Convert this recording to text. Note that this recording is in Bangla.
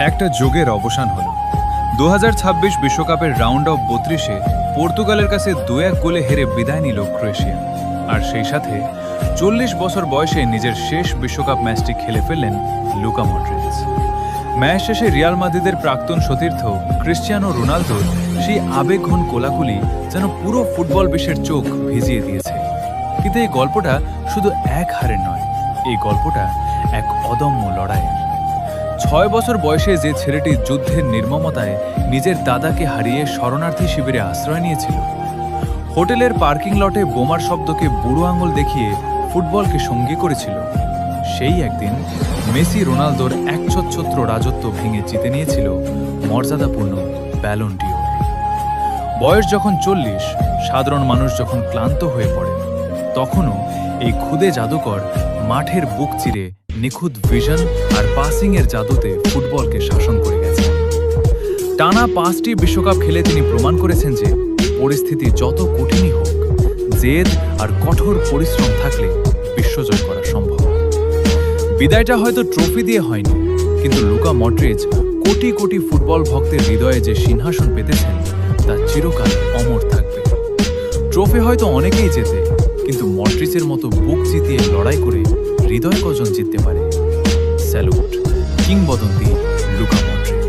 একটা যুগের অবসান হলো। 2026 বিশ্বকাপের রাউন্ড অফ 32-এ পর্তুগালের কাছে 2-1 গোলে হেরে বিদায় নিল ক্রোয়েশিয়া। আর সেই সাথে 40 বছর বয়সে নিজের শেষ বিশ্বকাপ ম্যাচটি খেলে ফেললেন লুকা মডরিচ। ম্যাচ শেষে রিয়াল মাদ্রিদের প্রাক্তন সতীর্থ ক্রিশ্চিয়ানো রোনালদোর সেই আবেগঘন কোলাকুলি যেন পুরো ফুটবল বিশ্বের চোখ ভিজিয়ে দিয়েছে। কিন্তু এই গল্পটা শুধু এক হারের নয়, এই গল্পটা এক অদম্য লড়াইয়ের। 6 বছর বয়সে যে ছেলেটি যুদ্ধের নির্মমতায় নিজের দাদাকে হারিয়ে শরণার্থী শিবিরে আশ্রয় নিয়েছিল, হোটেলের পার্কিং লটে বোমার শব্দকে বুড়ো আঙুল দেখিয়ে ফুটবলকে সঙ্গী করেছিল, সেই একদিন মেসি রোনালদোর একচ্ছত্র রাজত্ব ভেঙে জিতে নিয়েছিল মর্যাদাপূর্ণ ব্যালন ডিওর। বয়স যখন 40, সাধারণ মানুষ যখন ক্লান্ত হয়ে পড়ে, তখনও এই খুদে জাদুকর মাঠের বুক চিরে নিখুঁত ভিশন আর পাসিংয়ের জাদুতে ফুটবলকে শাসন করে গেছে। টানা 5টি বিশ্বকাপ খেলে তিনি প্রমাণ করেছেন যে পরিস্থিতি যত কঠিনই হোক, জেদ আর কঠোর পরিশ্রম থাকলে বিশ্বজয় করা সম্ভব। বিদায়টা হয়তো ট্রফি দিয়ে হয়নি, কিন্তু Luka Modric crore crore football ভক্তের হৃদয়ে যে সিংহাসন পেতেছেন তা চিরকাল অমর থাকবে। ট্রফি হয়তো অনেকেই জেতে, কিন্তু মডরিচের মতো বুক জিতিয়ে লড়াই করে হৃদয় কজন জিততে পারে? স্যালুট, কিংবদন্তি লুকা মডরিচ।